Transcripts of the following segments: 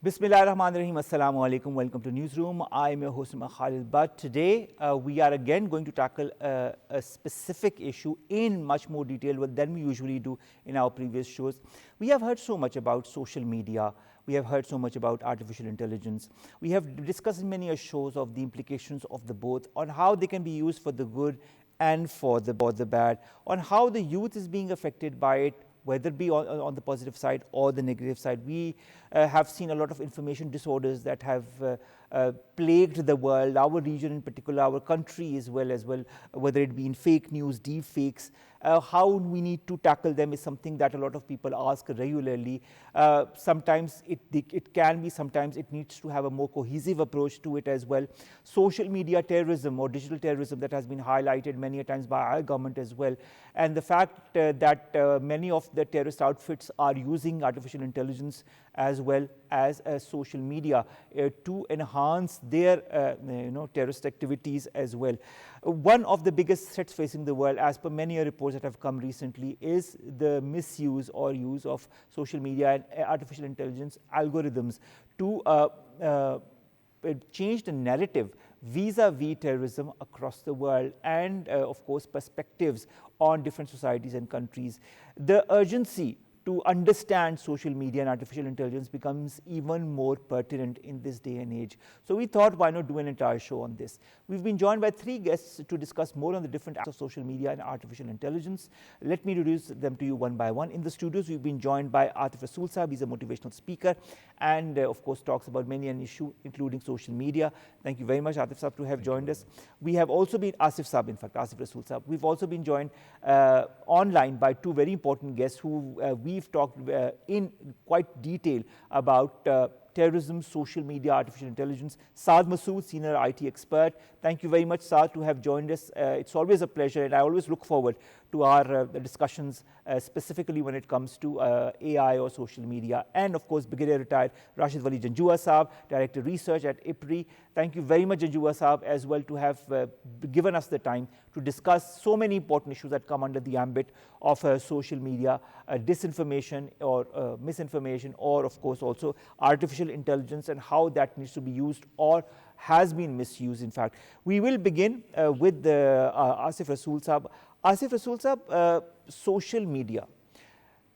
Bismillahirrahmanirrahim. Assalamu alaikum. Welcome to Newsroom. I am your host, Khalid. But today we are again going to tackle a specific issue in much more detail than we usually do in our previous shows. We have heard so much about social media. We have heard so much about artificial intelligence. We have discussed in many shows of the implications of the both, on how they can be used for the good and for the bad, on how the youth is being affected by it, whether it be on the positive side or the negative side. We have seen a lot of information disorders that have plagued the world, our region in particular, our country as well, whether it be in fake news, deep fakes. How we need to tackle them is something that a lot of people ask regularly. Sometimes it can be, sometimes it needs to have a more cohesive approach to it as well. Social media terrorism or digital terrorism that has been highlighted many a times by our government as well. And the fact that many of the terrorist outfits are using artificial intelligence as well as social media to enhance their terrorist activities as well. One of the biggest threats facing the world, as per many reports that have come recently, is the misuse or use of social media and artificial intelligence algorithms to change the narrative vis-a-vis terrorism across the world, and of course perspectives on different societies and countries. The urgency to understand social media and artificial intelligence becomes even more pertinent in this day and age. So we thought, why not do an entire show on this? We've been joined by three guests to discuss more on the different aspects of social media and artificial intelligence. Let me introduce them to you one by one. In the studios, we've been joined by Rasool Saab. He's a motivational speaker and of course talks about many an issue, including social media. Thank you very much, Asif Saab, to have joined us. We have also been Asif Saab, in fact, Asif Rasool Saab. We've also been joined online by two very important guests who we've talked in quite detail about terrorism, social media, artificial intelligence. Saad Masood, senior IT expert. Thank you very much, Saad, to have joined us. It's always a pleasure, and I always look forward to our discussions, specifically when it comes to AI or social media. And of course, Brigadier retired Raashid Janjua Saab, Director Research at Iqra. Thank you very much, Janjua Saab, as well, to have given us the time to discuss so many important issues that come under the ambit of social media, disinformation or misinformation, or of course also artificial intelligence and how that needs to be used or has been misused, in fact. We will begin with Asif Rasool Saab. Asif Rasool Saab, social media,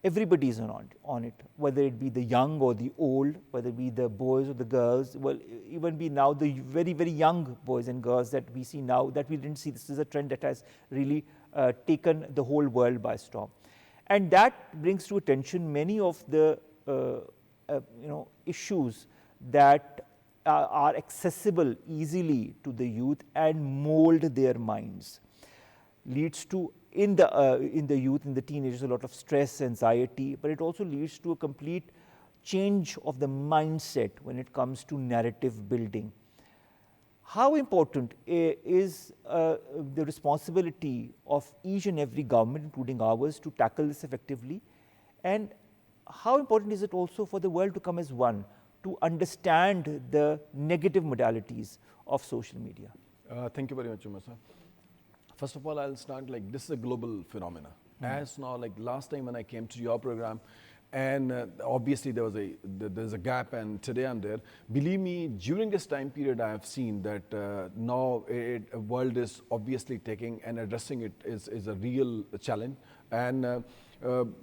everybody is on it, whether it be the young or the old, whether it be the boys or the girls, well, even be now the very, very young boys and girls that we see now, that we didn't see. This is a trend that has really taken the whole world by storm. And that brings to attention many of the issues that are accessible easily to the youth and mold their minds. Leads to, in the youth, in the teenagers, a lot of stress, anxiety, but it also leads to a complete change of the mindset when it comes to narrative building. How important is the responsibility of each and every government, including ours, to tackle this effectively? And how important is it also for the world to come as one, to understand the negative modalities of social media? Thank you very much, Umar sir. First of all, I'll start like this is a global phenomena. As now, like last time when I came to your program, and obviously there's a gap, and today I'm there. Believe me, during this time period, I have seen that now world is obviously taking and addressing it is a real challenge, and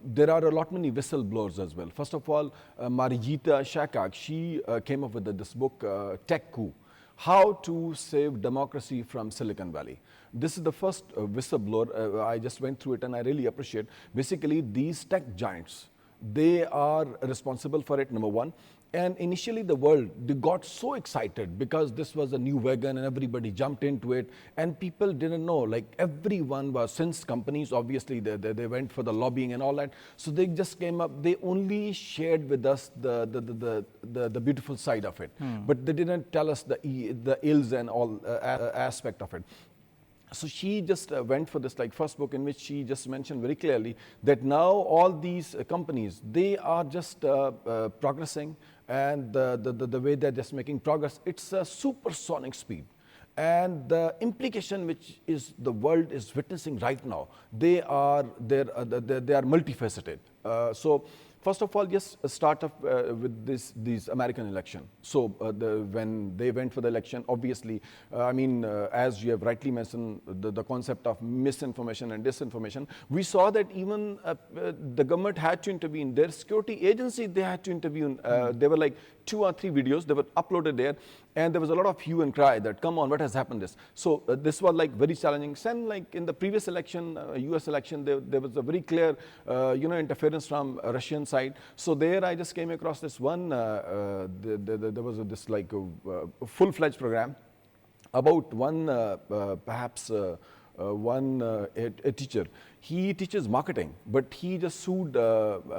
there are a lot many whistleblowers as well. First of all, Marijita Shakak, she came up with this book, Tech Coup, How to Save Democracy from Silicon Valley. This is the first whistleblower. I just went through it and I really appreciate. Basically, these tech giants, they are responsible for it, number one. And initially the world, they got so excited because this was a new wagon and everybody jumped into it. And people didn't know, like everyone was, since companies, obviously they went for the lobbying and all that. So they just came up, they only shared with us the beautiful side of it. But they didn't tell us the ills and all aspect of it. So she just went for this like first book in which she just mentioned very clearly that now all these companies, they are just progressing, and the way they're just making progress, it's a supersonic speed. And the implication which is the world is witnessing right now, they are multifaceted. So First of all, just start off with these American election. So when they went for the election, obviously, as you have rightly mentioned, the concept of misinformation and disinformation, we saw that even the government had to intervene. Their security agency, they had to intervene. There were like 2 or 3 videos that were uploaded there, and there was a lot of hue and cry that, come on, what has happened this? So this was like very challenging. Then like in the previous election, US election, there was a very clear, interference from Russian side. So there I just came across this one, there was this like a full-fledged program about one, a teacher. He teaches marketing, but he just sued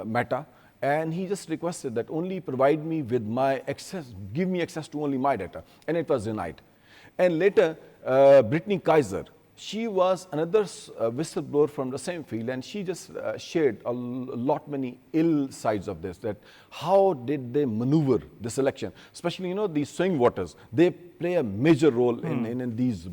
Meta. And he just requested that only provide me with my access, give me access to only my data. And it was denied. And later, Brittany Kaiser, she was another whistleblower from the same field, and she just shared a lot many ill sides of this, that how did they maneuver this election? Especially, these swing voters, they play a major role in these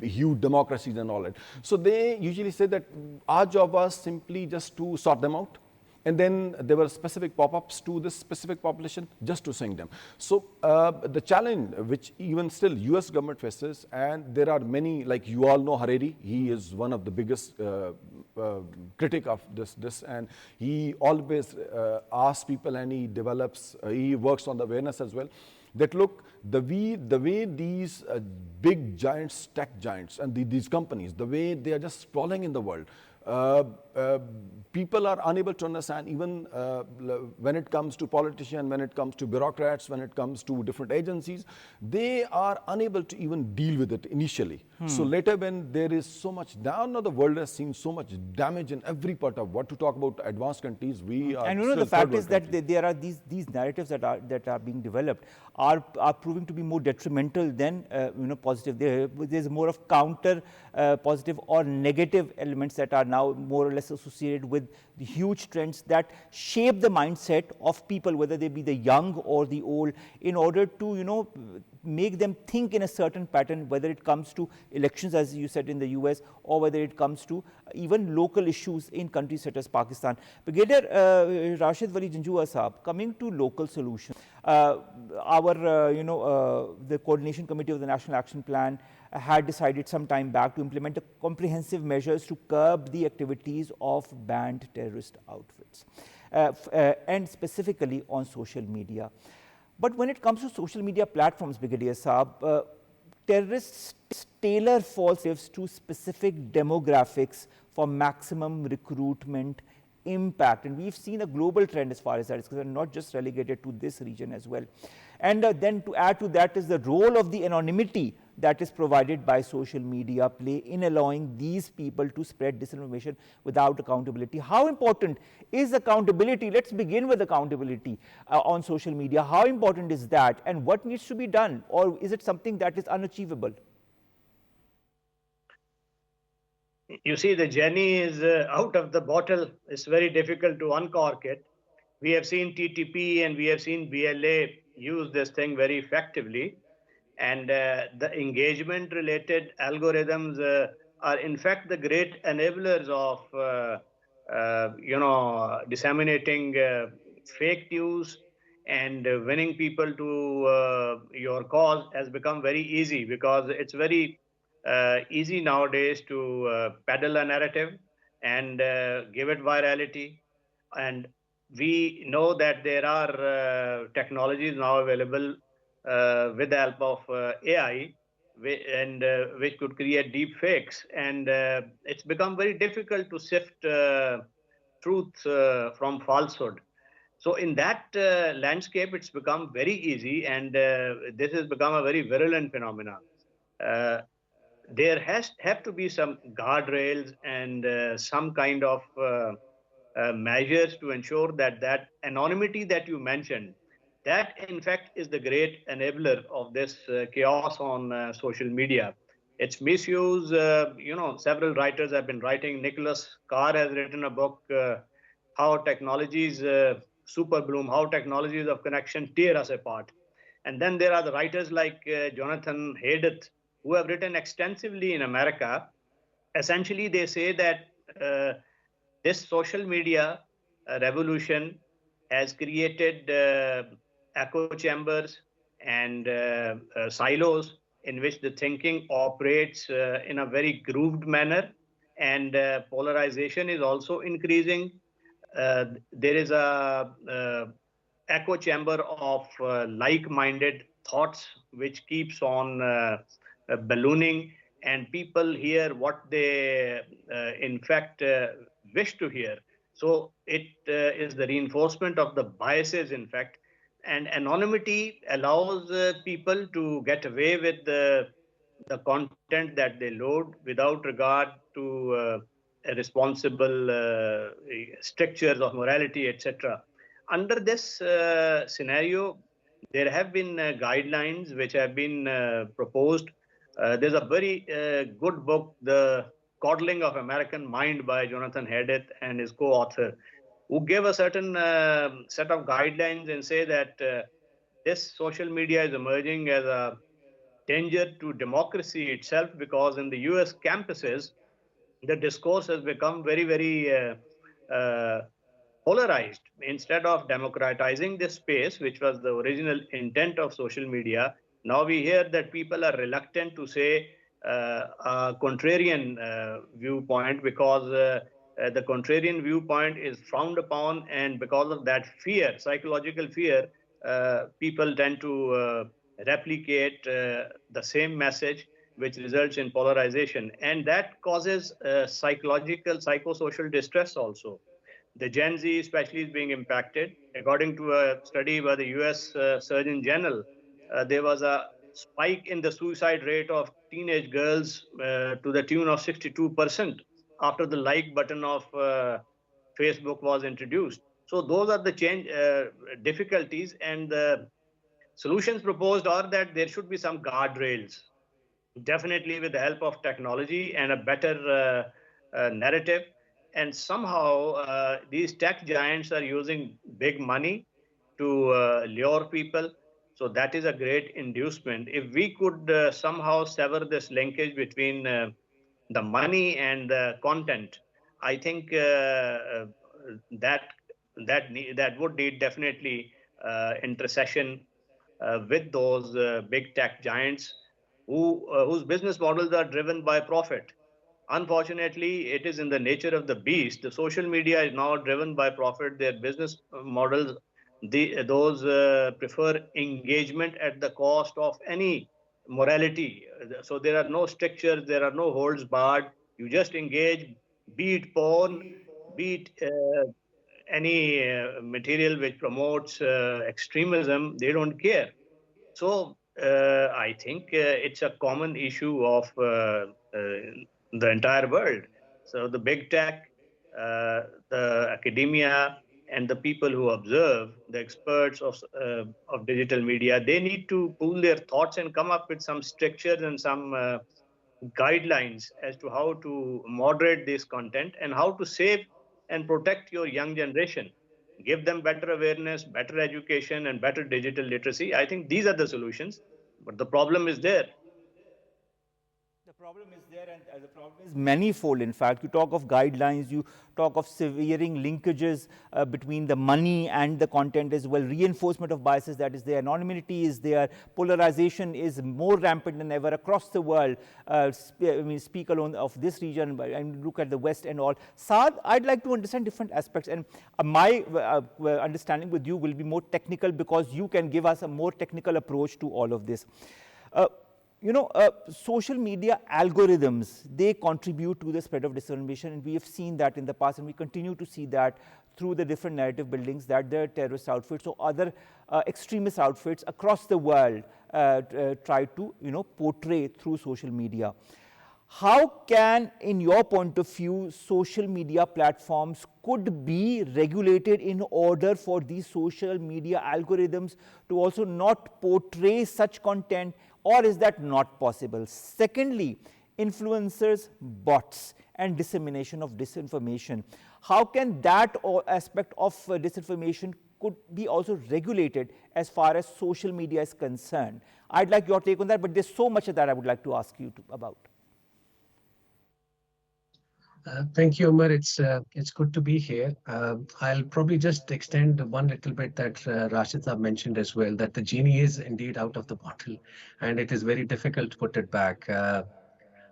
huge democracies and all that. So they usually say that our job was simply just to sort them out. And then there were specific pop-ups to this specific population just to sing them. So the challenge which even still US government faces, and there are many, like you all know Hariri, he is one of the biggest critic of this, and he always asks people, and he works on the awareness as well, that look, the way these big giants, tech giants, and these companies, the way they are just sprawling in the world, people are unable to understand, even when it comes to politicians, when it comes to bureaucrats, when it comes to different agencies, they are unable to even deal with it initially. So later, when there is so much, now the world has seen so much damage in every part of, what to talk about advanced countries, we are. And the fact is that there are these narratives that are being developed are proving to be more detrimental than positive. There's more of counter positive or negative elements that are now more or less associated with the huge trends that shape the mindset of people, whether they be the young or the old, in order to make them think in a certain pattern, whether it comes to elections, as you said, in the US, or whether it comes to even local issues in countries such as Pakistan. Brigadier Raashid Wali Janjua Saab, coming to local solutions, the Coordination Committee of the National Action Plan had decided some time back to implement comprehensive measures to curb the activities of banned terrorist outfits, and specifically on social media. But when it comes to social media platforms, Brigadier Saab, terrorists tailor false narratives to specific demographics for maximum recruitment impact. And we've seen a global trend as far as that is concerned, not just relegated to this region as well. And then to add to that is the role of the anonymity that is provided by social media play in allowing these people to spread disinformation without accountability. How important is accountability? Let's begin with accountability on social media. How important is that, and what needs to be done, or is it something that is unachievable? You see, the genie is out of the bottle. It's very difficult to uncork it. We have seen TTP and we have seen BLA use this thing very effectively. And the engagement related algorithms are in fact the great enablers of disseminating fake news, and winning people to your cause has become very easy, because it's very easy nowadays to peddle a narrative and give it virality. And we know that there are technologies now available with the help of AI, and which could create deep fakes. And it's become very difficult to sift truth from falsehood. So in that landscape, it's become very easy, and this has become a very virulent phenomenon. There have to be some guardrails and some kind of measures to ensure that that anonymity that you mentioned, that in fact is the great enabler of this chaos on social media. It's misuse. Several writers have been writing. Nicholas Carr has written a book, How Technologies Super Bloom, How Technologies of Connection Tear Us Apart. And then there are the writers like Jonathan Haidt, who have written extensively in America. Essentially, they say that this social media revolution has created echo chambers and silos in which the thinking operates in a very grooved manner, and polarization is also increasing. There is a echo chamber of like-minded thoughts which keeps on ballooning, and people hear what they in fact wish to hear. So it is the reinforcement of the biases, in fact, and anonymity allows people to get away with the content that they load without regard to responsible strictures of morality, etc. Under this scenario, there have been guidelines which have been proposed. There's a very good book, The Coddling of American Mind by Jonathan Haidt and his co-author, who gave a certain set of guidelines and say that this social media is emerging as a danger to democracy itself, because in the US campuses, the discourse has become very, very polarized. Instead of democratizing this space, which was the original intent of social media, now we hear that people are reluctant to say a contrarian viewpoint, because the contrarian viewpoint is frowned upon, and because of that fear, psychological fear, people tend to replicate the same message, which results in polarization, and that causes psychological, psychosocial distress also. The Gen Z especially is being impacted. According to a study by the US Surgeon General, there was a spike in the suicide rate of teenage girls to the tune of 62% after the like button of Facebook was introduced. So those are the change difficulties, and the solutions proposed are that there should be some guardrails, definitely with the help of technology and a better narrative. And somehow these tech giants are using big money to lure people. So that is a great inducement. If we could somehow sever this linkage between the money and the content, I think that that would need definitely intercession with those big tech giants whose business models are driven by profit. Unfortunately, it is in the nature of the beast. The social media is now driven by profit. Their business models, those prefer engagement at the cost of any morality. So there are no strictures, there are no holds barred. You just engage, be it porn, be it any material which promotes extremism. They don't care. So I think it's a common issue of the entire world. So the big tech, the academia, and the people who observe, the experts of digital media, they need to pool their thoughts and come up with some strictures and some guidelines as to how to moderate this content and how to save and protect your young generation. Give them better awareness, better education, and better digital literacy. I think these are the solutions, but the problem is there. The problem is there, and the problem is manifold. In fact, you talk of guidelines, you talk of severing linkages between the money and the content as well, reinforcement of biases that is there, anonymity is there, polarization is more rampant than ever across the world. I mean, speak alone of this region and look at the West and all. Saad, I'd like to understand different aspects, and my understanding with you will be more technical because you can give us a more technical approach to all of this. Social media algorithms, they contribute to the spread of disinformation, and we have seen that in the past, and we continue to see that through the different narrative buildings that the terrorist outfits or other extremist outfits across the world try to, portray through social media. How can, in your point of view, social media platforms could be regulated in order for these social media algorithms to also not portray such content, or is that not possible? Secondly, influencers, bots, and dissemination of disinformation. How can that aspect of disinformation could be also regulated as far as social media is concerned? I'd like your take on that, but there's so much that I would like to ask you about. Thank you, Omar. It's good to be here. I'll probably just extend one little bit that Rashid have mentioned as well, that the genie is indeed out of the bottle, and it is very difficult to put it back.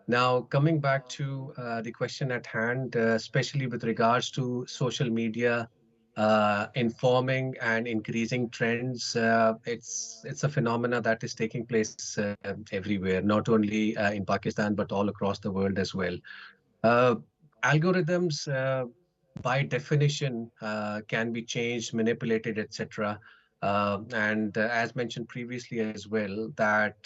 Now, coming back to the question at hand, especially with regards to social media informing and increasing trends, it's a phenomena that is taking place everywhere, not only in Pakistan but all across the world as well. Uh, Algorithms, by definition, can be changed, manipulated, etc. And as mentioned previously as well, that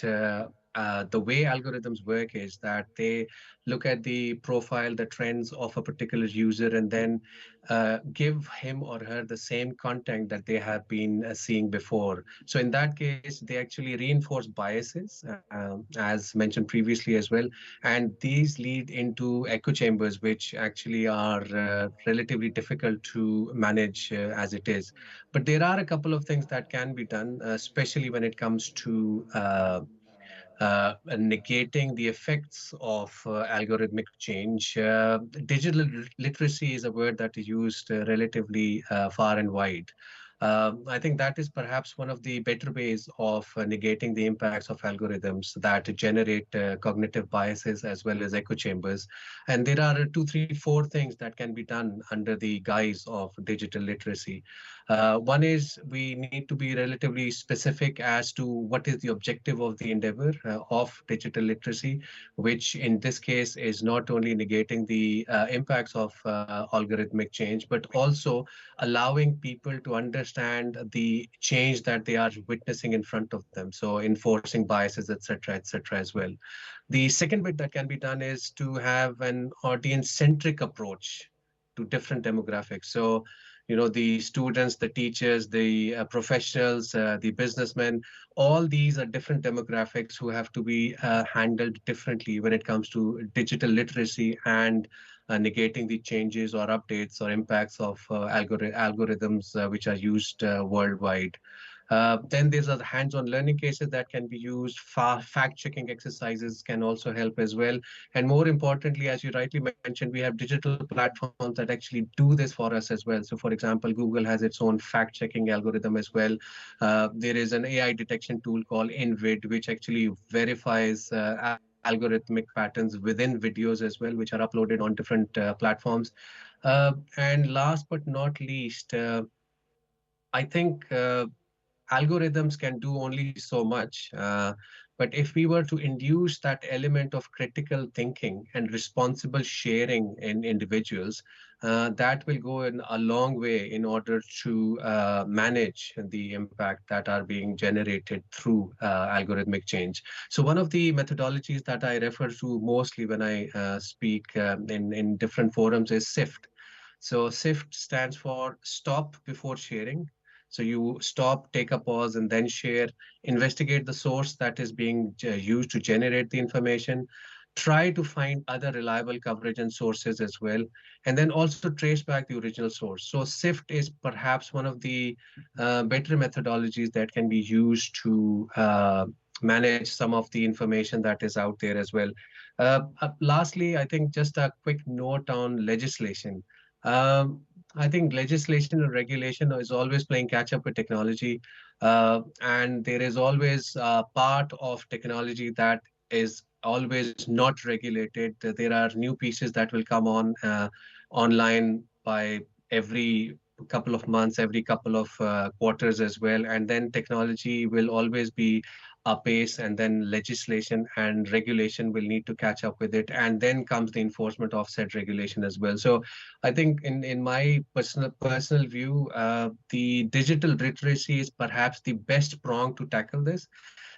the way algorithms work is that they look at the profile, the trends of a particular user, and then give him or her the same content that they have been seeing before. So in that case, they actually reinforce biases, as mentioned previously as well, and these lead into echo chambers, which actually are relatively difficult to manage as it is. But there are a couple of things that can be done, especially when it comes to negating the effects of algorithmic change. Digital literacy is a word that is used relatively far and wide. I think that is perhaps one of the better ways of negating the impacts of algorithms that generate cognitive biases as well as echo chambers. And there are two, three, four things that can be done under the guise of digital literacy. One is we need to be relatively specific as to what is the objective of the endeavor of digital literacy, which in this case is not only negating the impacts of algorithmic change, but also allowing people to understand the change that they are witnessing in front of them. So enforcing biases, etc., as well. The second bit that can be done is to have an audience-centric approach to different demographics. So, the students, the teachers, the professionals, the businessmen, all these are different demographics who have to be handled differently when it comes to digital literacy and negating the changes or updates or impacts of algorithms which are used worldwide. Then there's a hands-on learning cases that can be used. Fact-checking exercises can also help as well. And more importantly, as you rightly mentioned, we have digital platforms that actually do this for us as well. So, for example, Google has its own fact-checking algorithm as well. There is an AI detection tool called InVid, which actually verifies algorithmic patterns within videos as well, which are uploaded on different platforms. And last but not least, I think algorithms can do only so much. But if we were to induce that element of critical thinking and responsible sharing in individuals, that will go in a long way in order to manage the impact that are being generated through algorithmic change. So one of the methodologies that I refer to mostly when I speak in different forums is SIFT. So SIFT stands for stop before sharing. So you stop, take a pause, and then share. Investigate the source that is being used to generate the information. Try to find other reliable coverage and sources as well. And then also trace back the original source. So SIFT is perhaps one of the better methodologies that can be used to manage some of the information that is out there as well. Lastly, I think just a quick note on legislation. Um, I think legislation and regulation is always playing catch up with technology. And there is always a part of technology that is always not regulated. There are new pieces that will come on online by every couple of months, every couple of quarters as well. And then technology will always be apace, and then legislation and regulation will need to catch up with it. And then comes the enforcement of said regulation as well. So I think in my personal view, the digital literacy is perhaps the best prong to tackle this,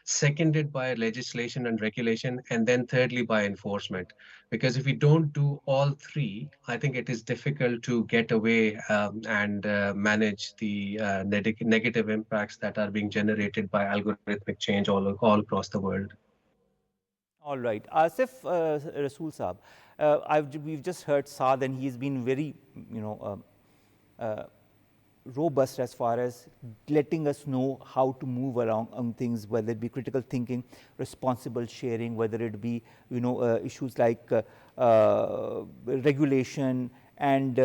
seconded by legislation and regulation, and then thirdly by enforcement. Because if we don't do all three, I think it is difficult to get away and manage the negative impacts that are being generated by algorithmic change all across the world. All right. Asif, Rasool Saab, we've just heard Saad, and he's been very, you know, robust as far as letting us know how to move along on things, whether it be critical thinking, responsible sharing, whether it be issues like regulation and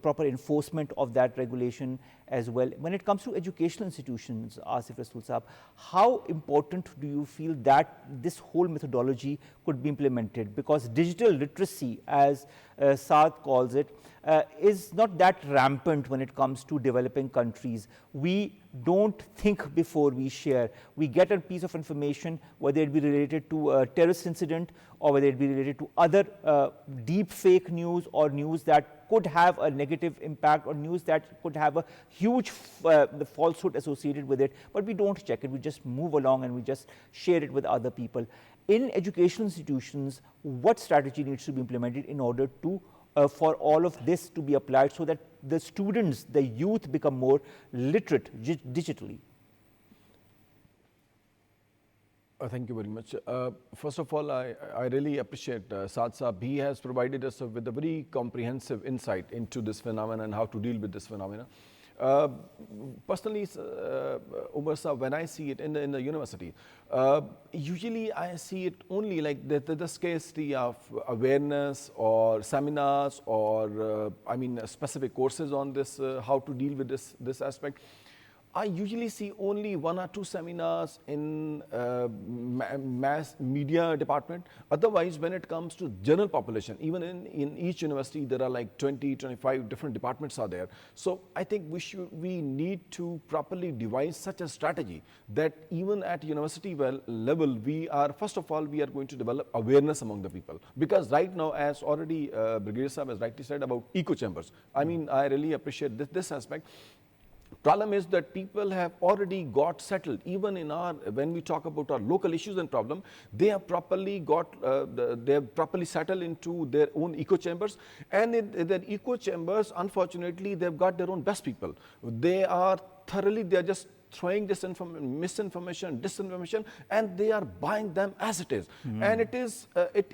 proper enforcement of that regulation as well. When it comes to educational institutions, Asif, Rasool Saab, how important do you feel that this whole methodology could be implemented? Because digital literacy, as Saad calls it, is not that rampant when it comes to developing countries. We don't think before we share. We get a piece of information, whether it be related to a terrorist incident or whether it be related to other deep fake news or news that could have a negative impact or news that could have a huge falsehood associated with it, but we don't check it. We just move along and we just share it with other people. In educational institutions, what strategy needs to be implemented in order to for all of this to be applied so that the students, the youth become more literate digitally? Thank you very much. First of all, I really appreciate Saad Saab. He has provided us with a very comprehensive insight into this phenomenon and how to deal with this phenomenon. Personally, Umar Saab, when I see it in the university, usually I see it only like the scarcity of awareness or seminars or specific courses on this, how to deal with this aspect. I usually see only 1 or 2 seminars in mass media department. Otherwise, when it comes to general population, even in each university, there are like 20, 25 different departments are there. So I think we need to properly devise such a strategy that even at university level, first of all, we are going to develop awareness among the people. Because right now, as already Brigadier Saab has rightly said about echo chambers, I really appreciate this aspect. Problem is that people have already got settled. Even when we talk about our local issues and problem, they have properly settled into their own echo chambers. And in their echo chambers, unfortunately, they've got their own best people. They are just throwing misinformation, disinformation, and they are buying them as it is. And it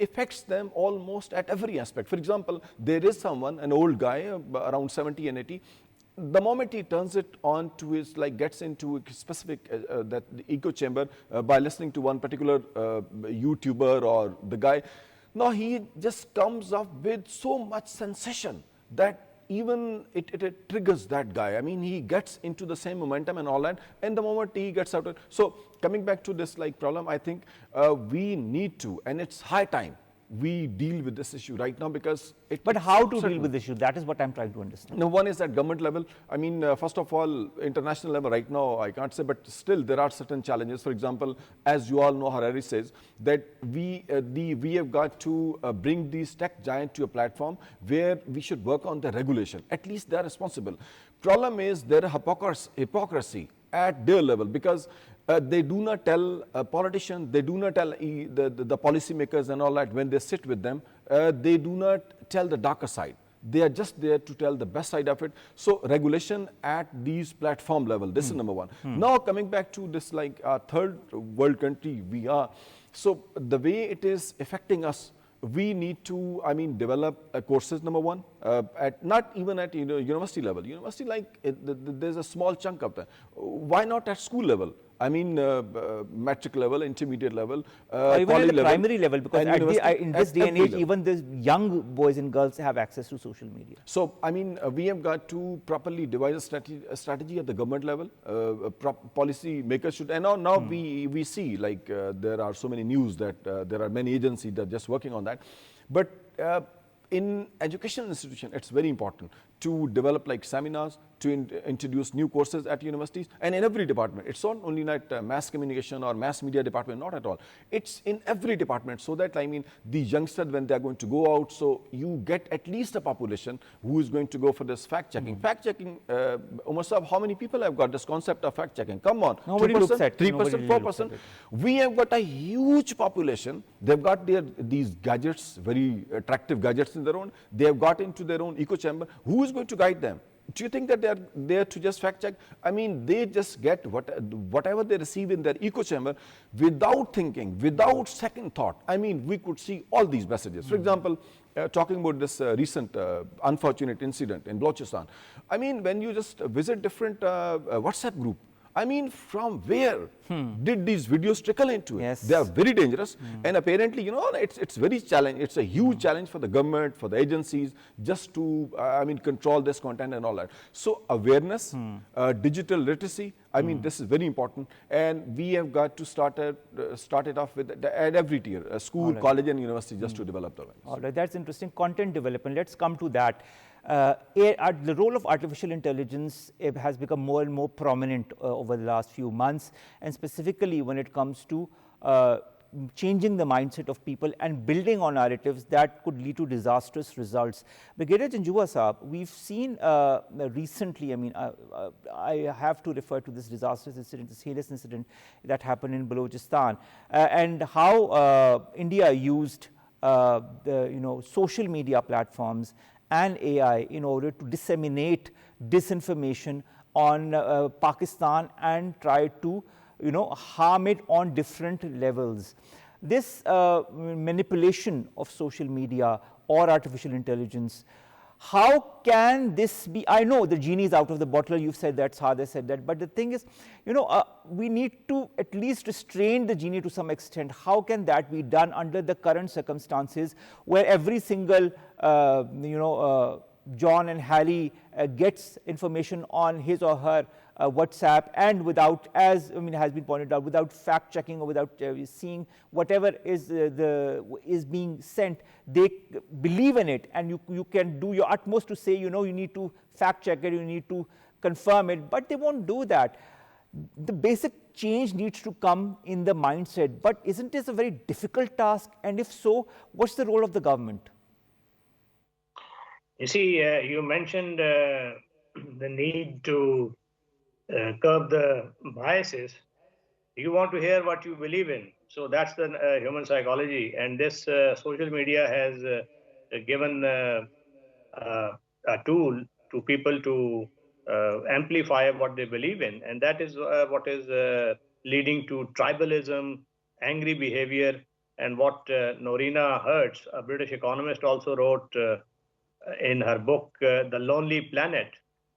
affects them almost at every aspect. For example, there is someone, an old guy, around 70 and 80, the moment he turns it on to his, gets into a specific that echo chamber by listening to one particular YouTuber or the guy, now he just comes up with so much sensation that even it triggers that guy. He gets into the same momentum and all that, and the moment he gets out of it. So coming back to this problem, I think we need to, and it's high time we deal with this issue right now because But how to deal with this issue? That is what I'm trying to understand. Now, one is at government level. First of all, international level right now, I can't say, but still there are certain challenges. For example, as you all know, Harari says that we have got to bring these tech giants to a platform where we should work on the regulation. At least they are responsible. Problem is there is hypocrisy at their level because they do not tell politicians, they do not tell the policymakers and all that when they sit with them, they do not tell the darker side. They are just there to tell the best side of it. So regulation at these platform level, this is number one. Now coming back to this third world country we are, so the way it is affecting us, we need to, develop courses, number one, not even at university level. University, there's a small chunk of that. Why not at school level? Matric level, intermediate level, or even at the primary level, because in this day and age, level. even the young boys and girls have access to social media. So, we have got to properly devise a strategy at the government level. Policy makers should, and now we see there are so many news that there are many agencies that are just working on that. But in educational institution, it's very important to develop seminars, to introduce new courses at universities and in every department. It's not only at mass communication or mass media department, not at all. It's in every department so that, the youngsters, when they're going to go out, so you get at least a population who is going to go for this fact-checking. Fact-checking, Umar Saab, how many people have got this concept of fact-checking? Come on. Nobody 2%, looks at 3%, 4%. We have got a huge population. They've got these gadgets, very attractive gadgets in their own. They have got into their own echo chamber. Who is going to guide them? Do you think that they are there to just fact check? They just get whatever they receive in their echo chamber without thinking, without second thought. We could see all these messages. For example, talking about this recent unfortunate incident in Balochistan, I mean, when you just visit different WhatsApp group, I mean, from where did these videos trickle into it? Yes. They are very dangerous, and apparently, you know, it's very challenge. It's a huge challenge for the government, for the agencies, just to I mean, control this content and all that. So awareness, digital literacy. I mean, this is very important, and we have got to start it off with at every tier, school, college, and university, just to develop the awareness. All right, that's interesting. Content development. Let's come to that. The role of artificial intelligence has become more and more prominent over the last few months, and specifically when it comes to changing the mindset of people and building on narratives that could lead to disastrous results. Brigadier Janjua Saab, we've seen recently, I mean, I have to refer to this disastrous incident, this heinous incident that happened in Balochistan, and how India used the social media platforms and AI in order to disseminate disinformation on Pakistan and try to harm it on different levels. This manipulation of social media or artificial intelligence, how can this be? I know the genie is out of the bottle, you've said that, Saad has said that, but the thing is, we need to at least restrain the genie to some extent. How can that be done under the current circumstances where every single, John and Harry gets information on his or her WhatsApp, and without, as has been pointed out, without fact checking or without seeing whatever is being sent, they believe in it, and you can do your utmost to say, you need to fact check it, you need to confirm it, but they won't do that. The basic change needs to come in the mindset, but isn't this a very difficult task? And if so, what's the role of the government? You see, you mentioned the need to curb the biases. You want to hear what you believe in. So that's the human psychology. And this social media has given a tool to people to amplify what they believe in. And that is what is leading to tribalism, angry behavior, and what Norina Hertz, a British economist, also wrote in her book, The Lonely Planet,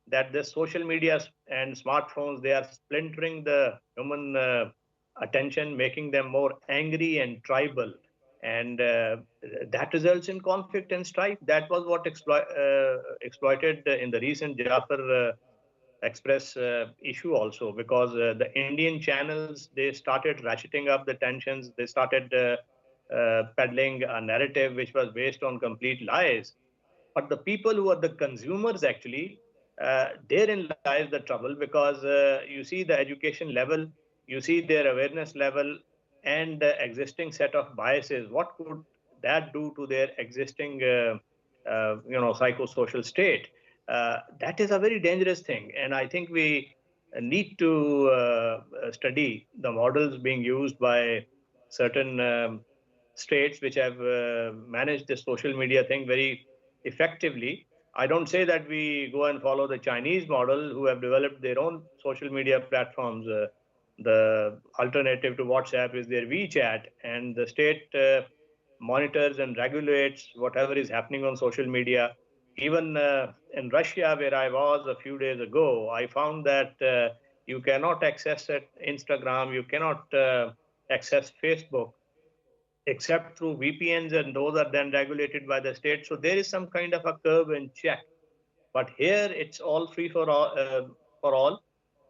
that the social media and smartphones, they are splintering the human attention, making them more angry and tribal. And that results in conflict and strife. That was what exploited in the recent Jafar Express issue also, because the Indian channels, they started ratcheting up the tensions. They started peddling a narrative which was based on complete lies. But the people who are the consumers, actually, therein lies the trouble, because you see the education level, you see their awareness level, and the existing set of biases. What could that do to their existing, psychosocial state? That is a very dangerous thing, and I think we need to study the models being used by certain states which have managed the social media thing very effectively. I don't say that we go and follow the Chinese model, who have developed their own social media platforms. The alternative to WhatsApp is their WeChat, and the state monitors and regulates whatever is happening on social media. Even in Russia, where I was a few days ago, I found that you cannot access Instagram, you cannot access Facebook, except through VPNs, and those are then regulated by the state. So there is some kind of a curve and check. But here it's all free for all.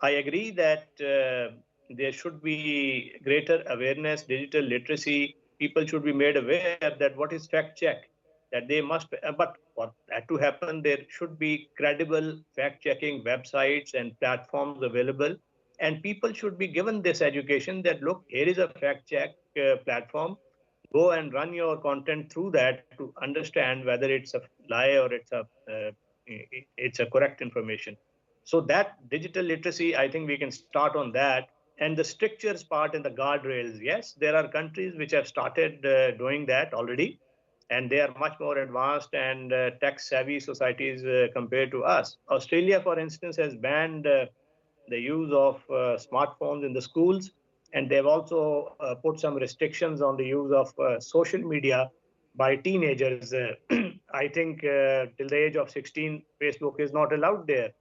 I agree that there should be greater awareness, digital literacy. People should be made aware that what is fact check, that they must. But for that to happen, there should be credible fact checking websites and platforms available, and people should be given this education that, look, here is a fact check platform. Go and run your content through that to understand whether it's a lie or it's a correct information. So that digital literacy, I think we can start on that. And the strictures part and the guardrails, yes, there are countries which have started doing that already, and they are much more advanced and tech-savvy societies compared to us. Australia, for instance, has banned the use of smartphones in the schools, and they've also put some restrictions on the use of social media by teenagers. I think till the age of 16, Facebook is not allowed there.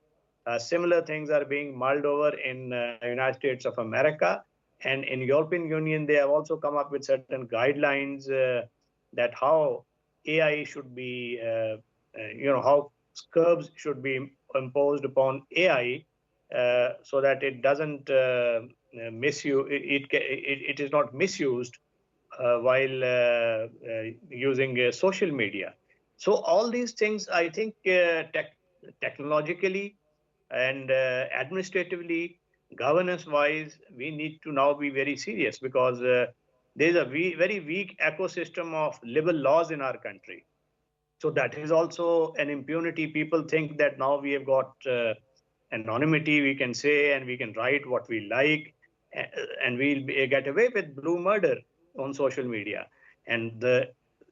Similar things are being mulled over in United States of America, and in European Union they have also come up with certain guidelines that how AI should be, how curbs should be imposed upon AI so that it doesn't misuse it is not misused while using social media. So all these things, I think, technologically and administratively, governance-wise, we need to now be very serious because there is a very weak ecosystem of liberal laws in our country. So that is also an impunity. People think that now we have got anonymity, we can say and we can write what we like, and we'll get away with blue murder on social media. And the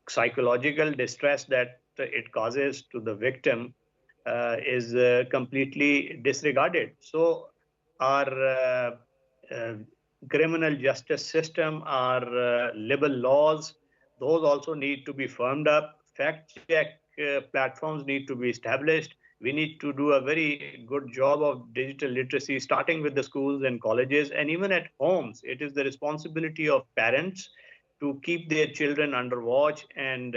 psychological distress that it causes to the victim is completely disregarded. So our uh, criminal justice system, our liberal laws, those also need to be firmed up. Fact check platforms need to be established. We need to do a very good job of digital literacy, starting with the schools and colleges, and even at homes. It is the responsibility of parents to keep their children under watch and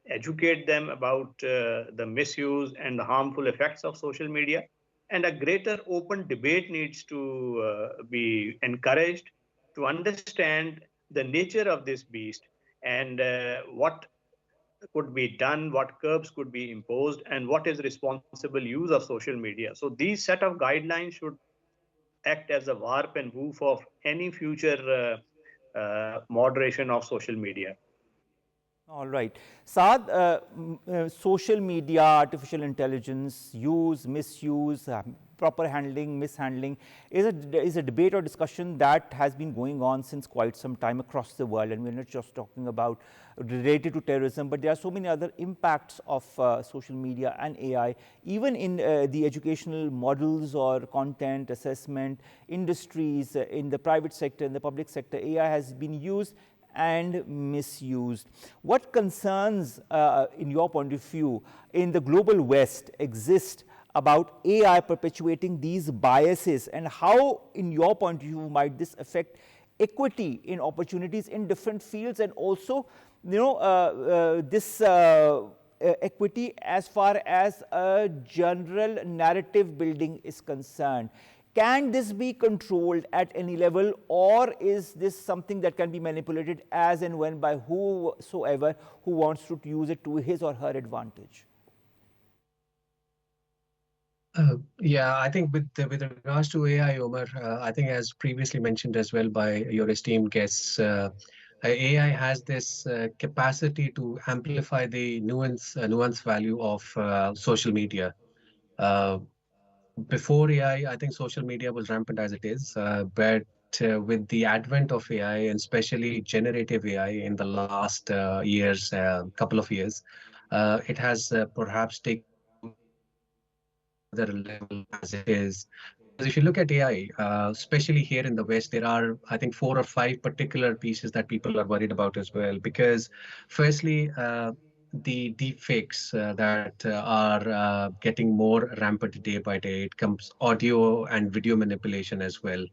educate them about the misuse and the harmful effects of social media. And a greater open debate needs to be encouraged to understand the nature of this beast and what could be done, what curbs could be imposed, and what is responsible use of social media. So these set of guidelines should act as a warp and woof of any future moderation of social media. All right. Saad, social media, artificial intelligence, use, misuse, proper handling, mishandling is a debate or discussion that has been going on since quite some time across the world. And we're not just talking about related to terrorism, but there are so many other impacts of social media and AI, even in the educational models or content assessment industries, in the private sector, in the public sector. AI has been used and misused. What concerns, in your point of view, in the global West exist about AI perpetuating these biases, and how, in your point of view, might this affect equity in opportunities in different fields, and also, this equity as far as a general narrative building is concerned? Can this be controlled at any level, or is this something that can be manipulated as and when by whosoever who wants to use it to his or her advantage? Yeah, I think with regards to AI, Omar, I think as previously mentioned as well by your esteemed guests, AI has this capacity to amplify the nuance value of social media. Uh, Before AI, I think social media was rampant as it is, but with the advent of AI and especially generative AI in the last couple of years, it has perhaps taken social media to another level as it is. Because if you look at AI, especially here in the West, there are, I think, four or five particular pieces that people are worried about as well. Because, firstly, the deepfakes that are getting more rampant day by day. It comes audio and video manipulation as well.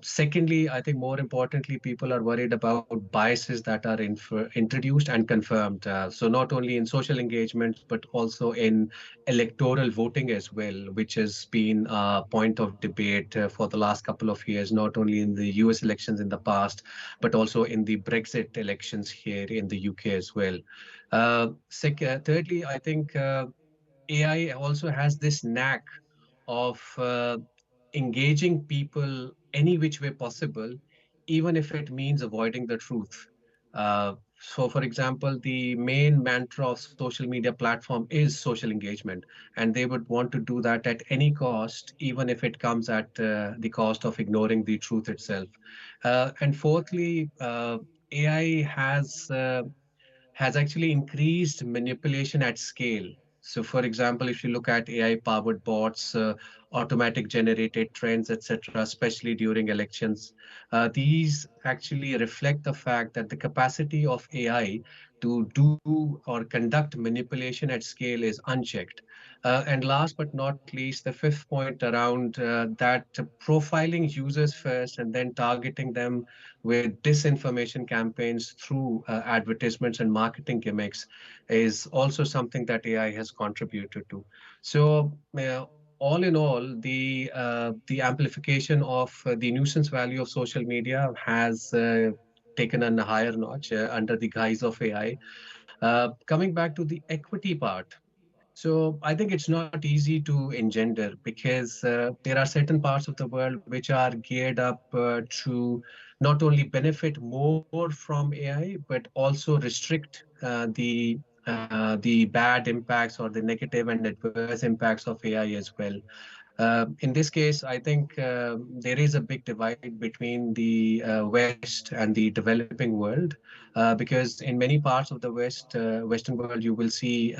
Secondly, I think more importantly, people are worried about biases that are introduced and confirmed. So not only in social engagement, but also in electoral voting as well, which has been a point of debate for the last couple of years, not only in the US elections in the past, but also in the Brexit elections here in the UK as well. Thirdly, I think AI also has this knack of engaging people any which way possible, even if it means avoiding the truth. So, for example, the main mantra of social media platform is social engagement, and they would want to do that at any cost, even if it comes at the cost of ignoring the truth itself. And fourthly, AI has actually increased manipulation at scale. So, for example, if you look at AI-powered bots, automatic generated trends, etc., especially during elections, these actually reflect the fact that the capacity of AI to do or conduct manipulation at scale is unchecked. And last but not least, the fifth point around that profiling users first and then targeting them with disinformation campaigns through advertisements and marketing gimmicks is also something that AI has contributed to. So, all in all, the amplification of the nuisance value of social media has taken a higher notch under the guise of AI. Coming back to the equity part, so I think it's not easy to engender because there are certain parts of the world which are geared up to not only benefit more from AI but also restrict the bad impacts or the negative and adverse impacts of AI as well. In this case, I think there is a big divide between the West and the developing world, because in many parts of the Western world, you will see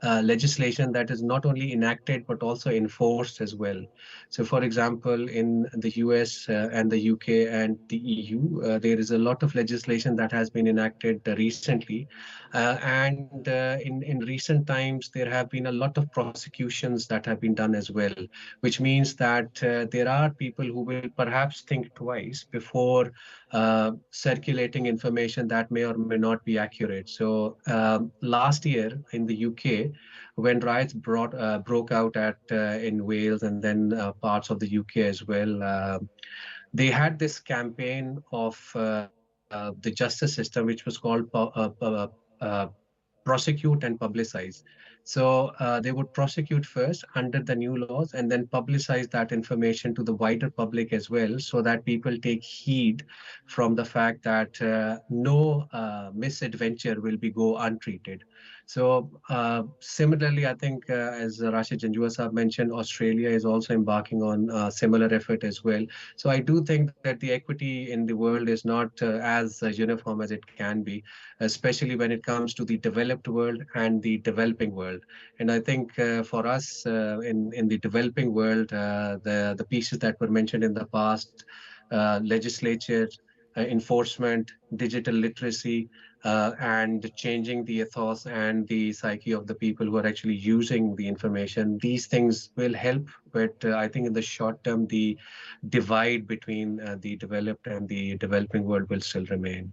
legislation that is not only enacted but also enforced as well. So, for example, in the US and the UK and the EU, there is a lot of legislation that has been enacted recently. And in recent times, there have been a lot of prosecutions that have been done as well, which means that there are people who will perhaps think twice before circulating information that may or may not be accurate. So last year in the UK, when riots broke out at in Wales and then parts of the UK as well, they had this campaign of the justice system, which was called prosecute and publicize. So they would prosecute first under the new laws and then publicize that information to the wider public as well, so that people take heed from the fact that no misadventure will be go untreated. So similarly, I think as Rashid Janjua Saab mentioned, Australia is also embarking on a similar effort as well. So I do think that the equity in the world is not as uniform as it can be, especially when it comes to the developed world and the developing world. And I think for us in the developing world, the pieces that were mentioned in the past, legislature, enforcement, digital literacy, and changing the ethos and the psyche of the people who are actually using the information. These things will help, but I think in the short term, the divide between the developed and the developing world will still remain.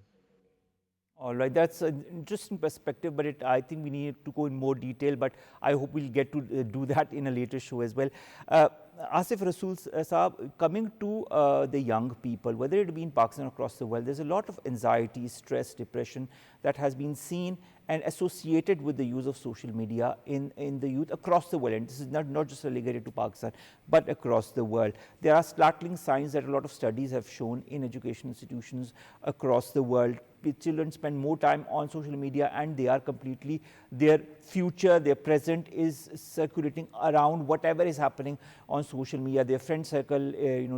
All right, that's an interesting perspective, but I think we need to go in more detail, but I hope we'll get to do that in a later show as well. Asif, Rasool Saab, coming to the young people, whether it be in Pakistan or across the world, there's a lot of anxiety, stress, depression that has been seen and associated with the use of social media in the youth across the world. And this is not just relegated to Pakistan, but across the world. There are startling signs that a lot of studies have shown in education institutions across the world. Children spend more time on social media and they are completely, their future, their present is circulating around whatever is happening on social media. Their friend circle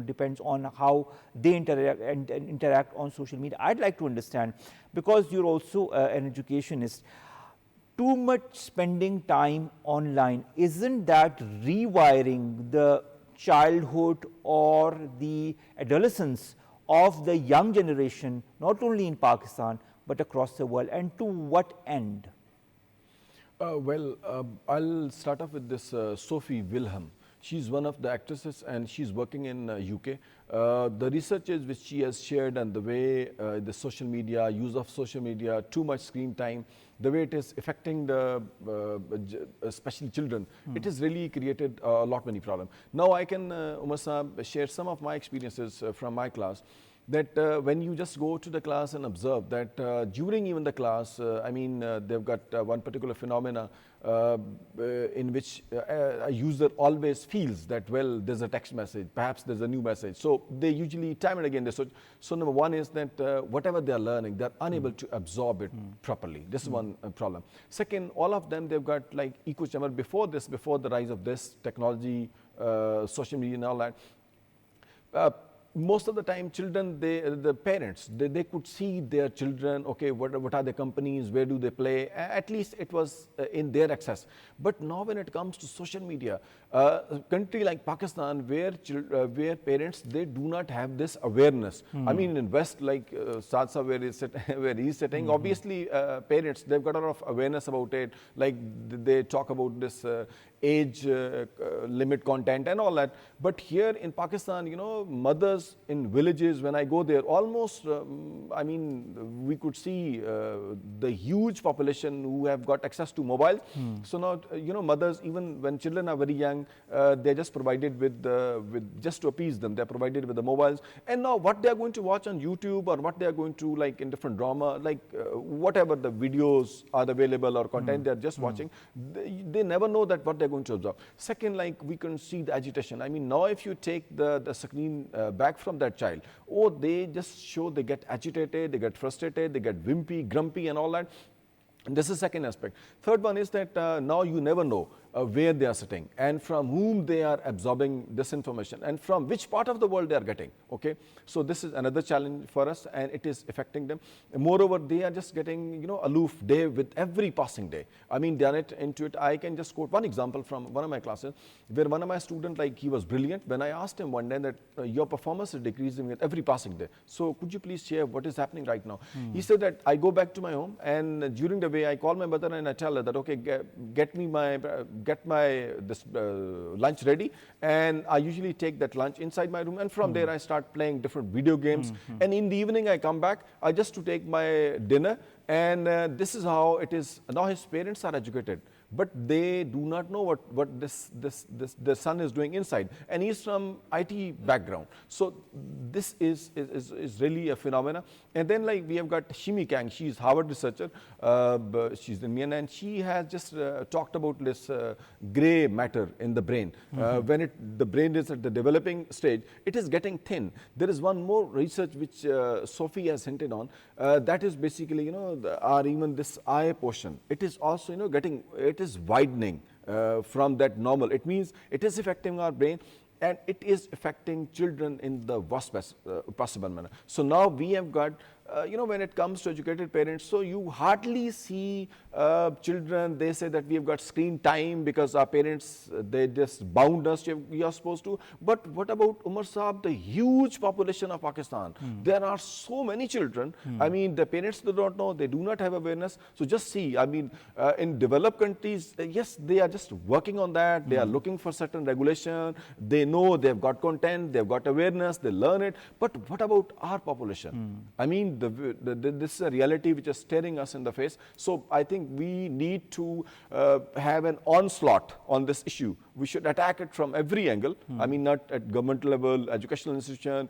depends on how they interact on social media. I'd like to understand, because you're also an educationist, too much spending time online, isn't that rewiring the childhood or the adolescence of the young generation, not only in Pakistan, but across the world, and to what end? I'll start off with this Sophie Wilhelm. She's one of the actresses and she's working in UK. The researches which she has shared and the way the social media, use of social media, too much screen time, the way it is affecting the especially children, it has really created a lot many problems. Now I can, Umar Saab, share some of my experiences from my class. That when you just go to the class and observe that during even the class, they've got one particular phenomena in which a user always feels that, well, there's a text message, perhaps there's a new message. So they usually time and again, so number one is that whatever they're learning, they're unable to absorb it properly. This is one problem. Second, all of them, they've got like echo chamber before the rise of this technology, social media and all that. most of the time children, the parents, they could see their children, okay, what are the companies, where do they play, at least it was in their access. But now when it comes to social media, a country like Pakistan, where parents, they do not have this awareness. I mean, in West, like Saad sir, where he's sitting, obviously parents, they've got a lot of awareness about it, like they talk about this age limit content and all that. But here in Pakistan, you know, mothers in villages, when I go there, almost, I mean, we could see the huge population who have got access to mobile. So now, you know, mothers, even when children are very young, they're just provided with just to appease them, they're provided with the mobiles. And now what they're going to watch on YouTube, or what they're going to, like in different drama, like whatever the videos are available or content they're just watching, they never know that what they're going to observe. Second, like we can see the agitation. I mean, now if you take the screen back from that child, oh, they just show, they get agitated, they get frustrated, they get wimpy, grumpy and all that. And this is the second aspect. Third one is that now you never know where they are sitting and from whom they are absorbing this information and from which part of the world they are getting. Okay, so this is another challenge for us, and it is affecting them. And moreover, they are just getting, you know, aloof day with every passing day. I mean, they are not into it. I can just quote one example from one of my classes, where one of my students, like, he was brilliant. When I asked him one day that your performance is decreasing with every passing day, so could you please share what is happening right now? He said that I go back to my home, and during the way I call my mother and I tell her that, okay, get my lunch ready, and I usually take that lunch inside my room, and from there I start playing different video games, and in the evening I come back, I just to take my dinner, and this is how it is. Now his parents are educated, but they do not know what the son is doing inside, and he's from IT background. So this is really a phenomena. And then, like, we have got Shimi Kang. She's Harvard researcher. She's Indian, and she has just talked about this gray matter in the brain. When the brain is at the developing stage, it is getting thin. There is one more research which Sophie has hinted on. That is basically, you know, or even this eye portion. It is also, you know, it is widening from that normal. It means it is affecting our brain, and it is affecting children in the worst possible manner. So now we have got, you know, when it comes to educated parents, so you hardly see children, they say that we have got screen time because our parents, they just bound us, we are supposed to. But what about Umar Saab, the huge population of Pakistan? There are so many children. I mean, the parents, they don't know, they do not have awareness. So just see, I mean, in developed countries, yes, they are just working on that. They are looking for certain regulation. They know they've got content, they've got awareness, they learn it. But what about our population? I mean, this is a reality which is staring us in the face. So I think we need to have an onslaught on this issue. We should attack it from every angle. I mean, not at government level, educational institution,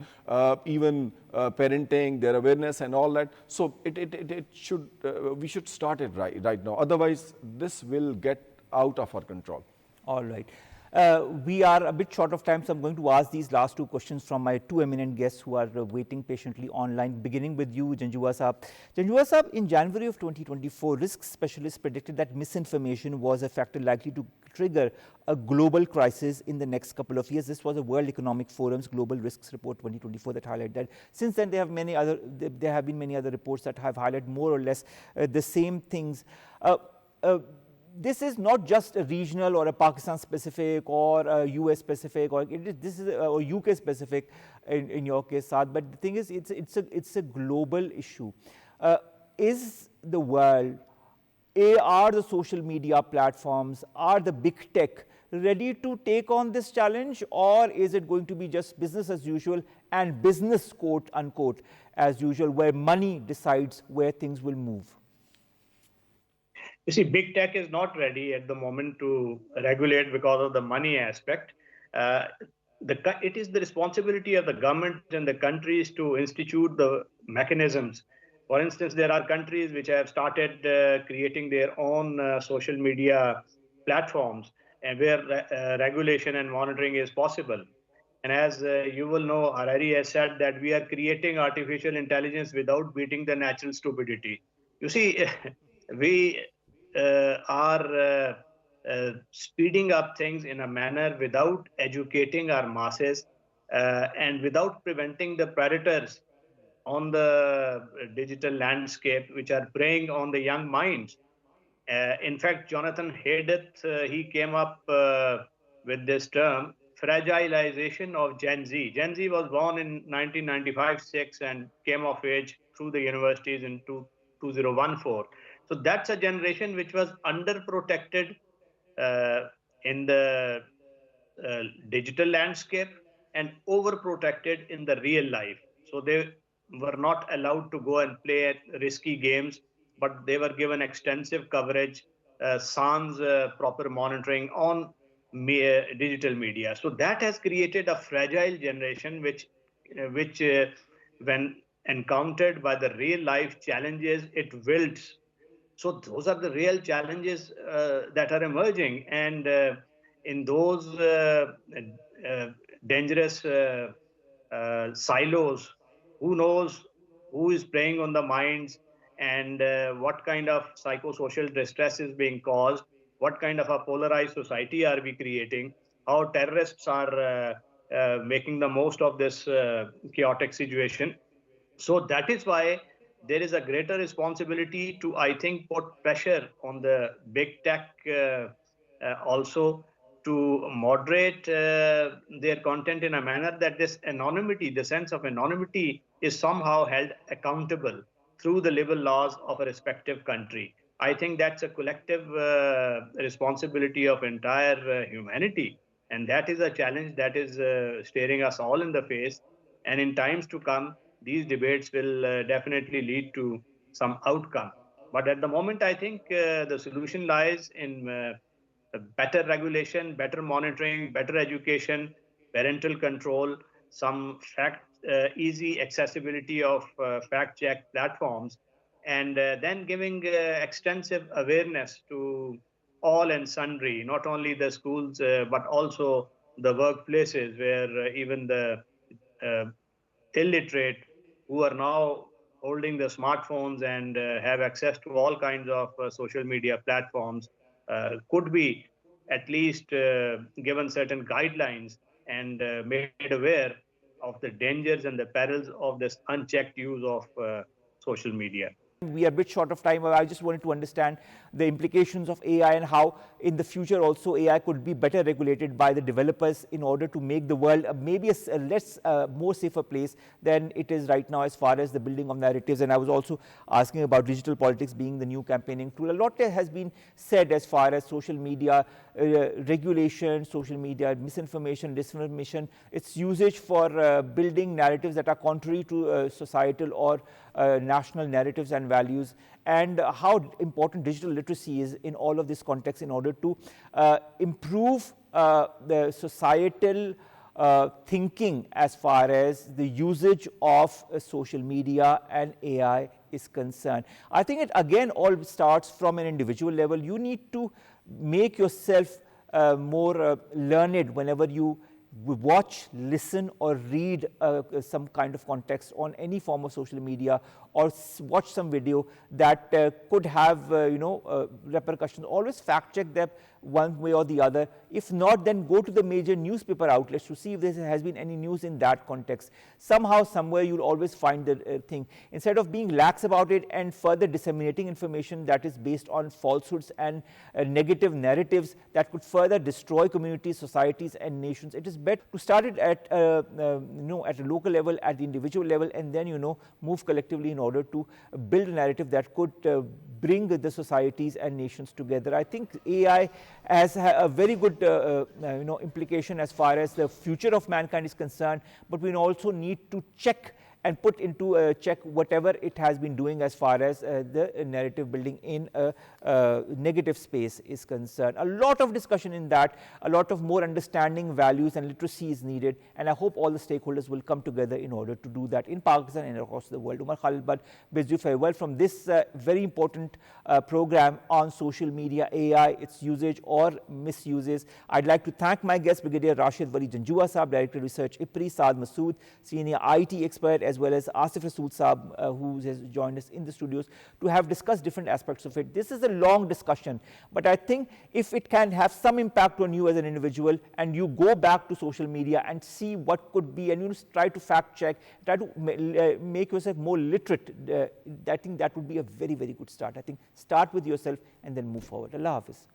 even parenting, their awareness and all that. So it should, we should start it right now. Otherwise, this will get out of our control. All right. We are a bit short of time, so I'm going to ask these last two questions from my two eminent guests who are waiting patiently online, beginning with you, Janjua Saab. Janjua Saab, in January of 2024, risk specialists predicted that misinformation was a factor likely to trigger a global crisis in the next couple of years. This was a World Economic Forum's Global Risks Report 2024 that highlighted that. Since then, there have been many other reports that have highlighted more or less the same things. This is not just a regional or a Pakistan specific or a US specific, or this is a UK specific in your case, Saad. But the thing is, it's a global issue. Is the world, are the social media platforms, are the big tech ready to take on this challenge, or is it going to be just business as usual and business, quote unquote, as usual, where money decides where things will move? You see, big tech is not ready at the moment to regulate because of the money aspect. It is the responsibility of the government and the countries to institute the mechanisms. For instance, there are countries which have started creating their own social media platforms, and where regulation and monitoring is possible. And as you will know, Harari has said that we are creating artificial intelligence without beating the natural stupidity. You see, we are speeding up things in a manner without educating our masses. and without preventing the predators on the digital landscape, which are preying on the young minds. In fact, Jonathan Haidt, he came up with this term, fragilization of Gen Z. Gen Z was born in 1995-6 and came of age through the universities in 2014. So that's a generation which was underprotected uh, in the digital landscape and overprotected in the real life. So they were not allowed to go and play at risky games, but they were given extensive coverage, sans proper monitoring on digital media. So that has created a fragile generation, which when encountered by the real life challenges, it wilts. So those are the real challenges that are emerging, and in those uh, dangerous silos, who knows who is preying on the minds, and what kind of psychosocial distress is being caused, what kind of a polarized society are we creating, how terrorists are making the most of this chaotic situation. So that is why there is a greater responsibility to, I think, put pressure on the big tech also to moderate their content in a manner that this anonymity, the sense of anonymity, is somehow held accountable through the libel laws of a respective country. I think that's a collective responsibility of entire humanity, and that is a challenge that is staring us all in the face. And in times to come, these debates will definitely lead to some outcome. But at the moment, I think the solution lies in better regulation, better monitoring, better education, parental control, some easy accessibility of fact check platforms, and then giving extensive awareness to all and sundry, not only the schools, but also the workplaces where even the uh, illiterate who are now holding the smartphones and have access to all kinds of social media platforms could be at least given certain guidelines and made aware of the dangers and the perils of this unchecked use of social media. We are a bit short of time. I just wanted to understand the implications of AI and how in the future also AI could be better regulated by the developers in order to make the world maybe a less, more safer place than it is right now as far as the building of narratives. And I was also asking about digital politics being the new campaigning tool. A lot has been said as far as social media regulation, social media misinformation, disinformation, its usage for building narratives that are contrary to societal or national narratives and values, and how important digital literacy is in all of this context in order to improve the societal thinking as far as the usage of social media and AI is concerned. I think it again all starts from an individual level. You need to make yourself more learned whenever you watch, listen, or read some kind of context on any form of social media, or watch some video that could have repercussions. Always fact check them one way or the other. If not, then go to the major newspaper outlets to see if there has been any news in that context. Somehow, somewhere, you'll always find the thing. Instead of being lax about it and further disseminating information that is based on falsehoods and negative narratives that could further destroy communities, societies, and nations, it is better to start it at at a local level, at the individual level, and then move collectively in order to build a narrative that could bring the societies and nations together. I think AI has a very good implication as far as the future of mankind is concerned, but we also need to check and put into check whatever it has been doing as far as the narrative building in a negative space is concerned. A lot of discussion in that, a lot of more understanding, values, and literacy is needed, and I hope all the stakeholders will come together in order to do that in Pakistan and across the world. Umar, Khalid, but bids you farewell from this very important program on social media, AI, its usage or misuses. I'd like to thank my guest, Brigadier Raashid Janjua Saab, Director of Research, IPRI, Saad Masood, Senior IT Expert, as well as Asif Rasool Saab, who has joined us in the studios, to have discussed different aspects of it. This is a long discussion, but I think if it can have some impact on you as an individual, and you go back to social media and see what could be, and you try to fact check, try to make yourself more literate, I think that would be a very, very good start. I think start with yourself and then move forward. Allah Hafiz.